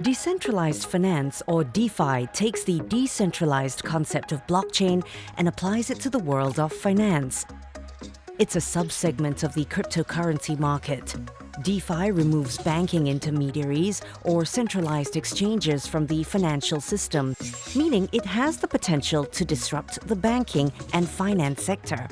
Decentralized finance, or DeFi, takes the decentralized concept of blockchain and applies it to the world of finance. It's a subsegment of the cryptocurrency market. DeFi removes banking intermediaries or centralized exchanges from the financial system, meaning it has the potential to disrupt the banking and finance sector.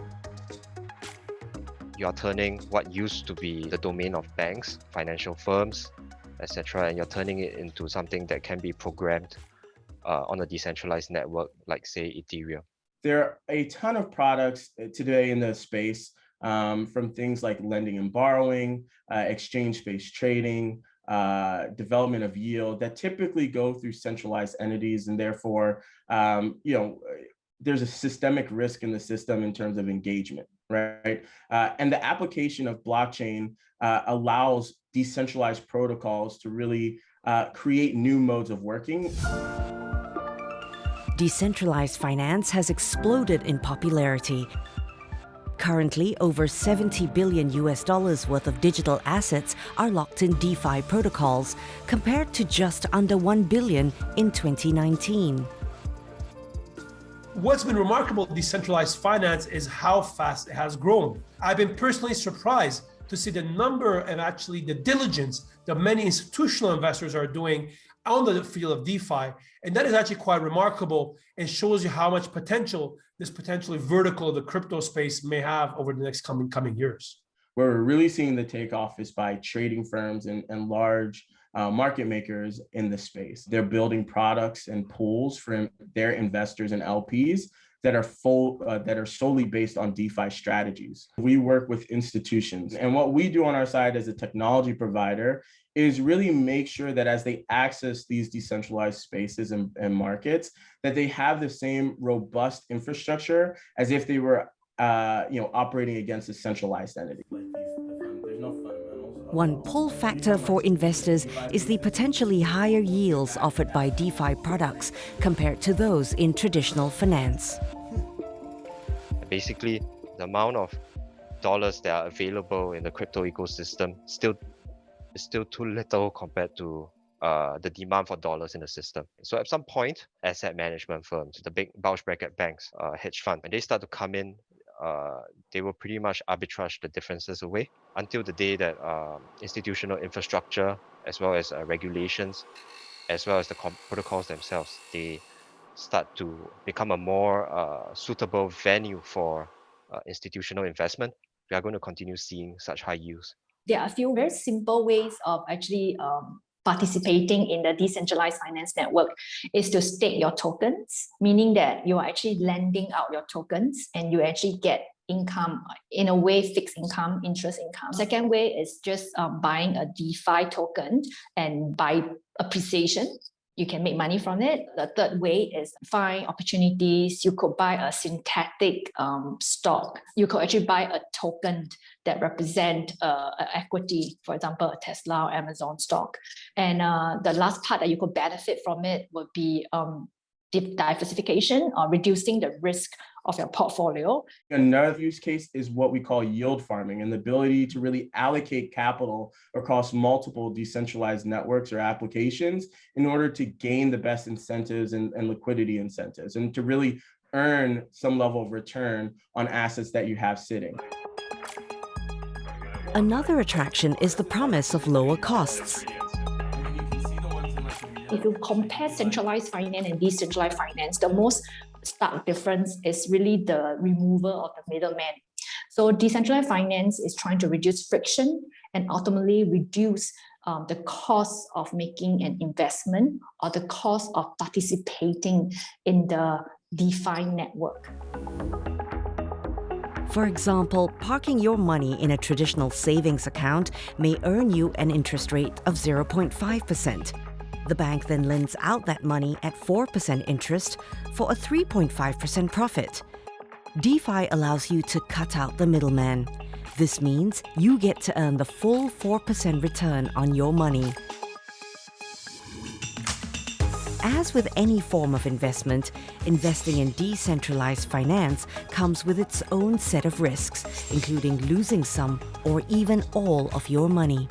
You are turning what used to be the domain of banks, financial firms, etc., and you're turning it into something that can be programmed on a decentralized network like, say, Ethereum. There are a ton of products today in the space, from things like lending and borrowing, exchange-based trading, development of yield, that typically go through centralized entities, and therefore, there's a systemic risk in the system in terms of engagement, right? And the application of blockchain allows decentralized protocols to really create new modes of working. Decentralized finance has exploded in popularity. Currently, over $70 billion worth of digital assets are locked in DeFi protocols, compared to just under $1 billion in 2019. What's been remarkable with decentralized finance is how fast it has grown. I've been personally surprised to see the number and actually the diligence that many institutional investors are doing on the field of DeFi. And that is actually quite remarkable and shows you how much potential this potentially vertical of the crypto space may have over the next coming years. Where we're really seeing the takeoff is by trading firms and large market makers in the space. They're building products and pools for their investors and LPs that are solely based on DeFi strategies. We work with institutions, and what we do on our side as a technology provider is really make sure that as they access these decentralized spaces and markets, that they have the same robust infrastructure as if they were operating against a centralized entity. One pull factor for investors is the potentially higher yields offered by DeFi products compared to those in traditional finance. Basically, the amount of dollars that are available in the crypto ecosystem is still too little compared to the demand for dollars in the system. So at some point, asset management firms, the big bulge bracket banks, hedge funds, when they start to come in, they will pretty much arbitrage the differences away until the day that institutional infrastructure, as well as regulations, as well as the protocols themselves, they start to become a more suitable venue for institutional investment. We are going to continue seeing such high yields. There are a few very simple ways of actually participating in the decentralized finance network is to stake your tokens, meaning that you are actually lending out your tokens and you actually get income, in a way, fixed income, interest income. Second way is just buying a DeFi token, and by appreciation, you can make money from it. The third way is find opportunities. You could buy a synthetic stock. You could actually buy a token that represent equity, for example, a Tesla or Amazon stock. And the last part that you could benefit from it would be diversification or reducing the risk of your portfolio. Another use case is what we call yield farming, and the ability to really allocate capital across multiple decentralized networks or applications in order to gain the best incentives and liquidity incentives, and to really earn some level of return on assets that you have sitting. Another attraction is the promise of lower costs. If you compare centralized finance and decentralized finance, the most stark difference is really the removal of the middleman. So decentralized finance is trying to reduce friction and ultimately reduce the cost of making an investment or the cost of participating in the DeFi network. For example, parking your money in a traditional savings account may earn you an interest rate of 0.5%. The bank then lends out that money at 4% interest for a 3.5% profit. DeFi allows you to cut out the middleman. This means you get to earn the full 4% return on your money. As with any form of investment, investing in decentralized finance comes with its own set of risks, including losing some or even all of your money.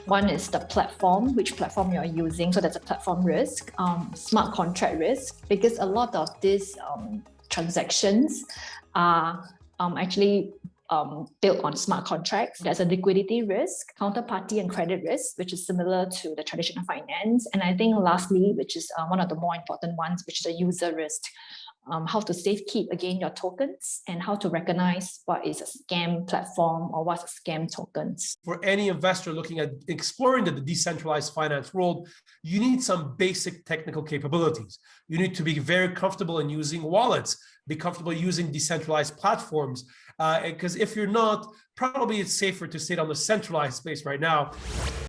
One is the platform, which platform you're using. So that's a platform risk, smart contract risk, because a lot of these transactions are actually built on smart contracts. There's a liquidity risk, counterparty and credit risk, which is similar to the traditional finance. And I think lastly, which is one of the more important ones, which is a user risk. How to safekeep again your tokens and how to recognize what is a scam platform or what's a scam tokens. For any investor looking at exploring the decentralized finance world, you need some basic technical capabilities. You need to be very comfortable in using wallets, be comfortable using decentralized platforms, because if you're not, probably it's safer to sit on the centralized space right now.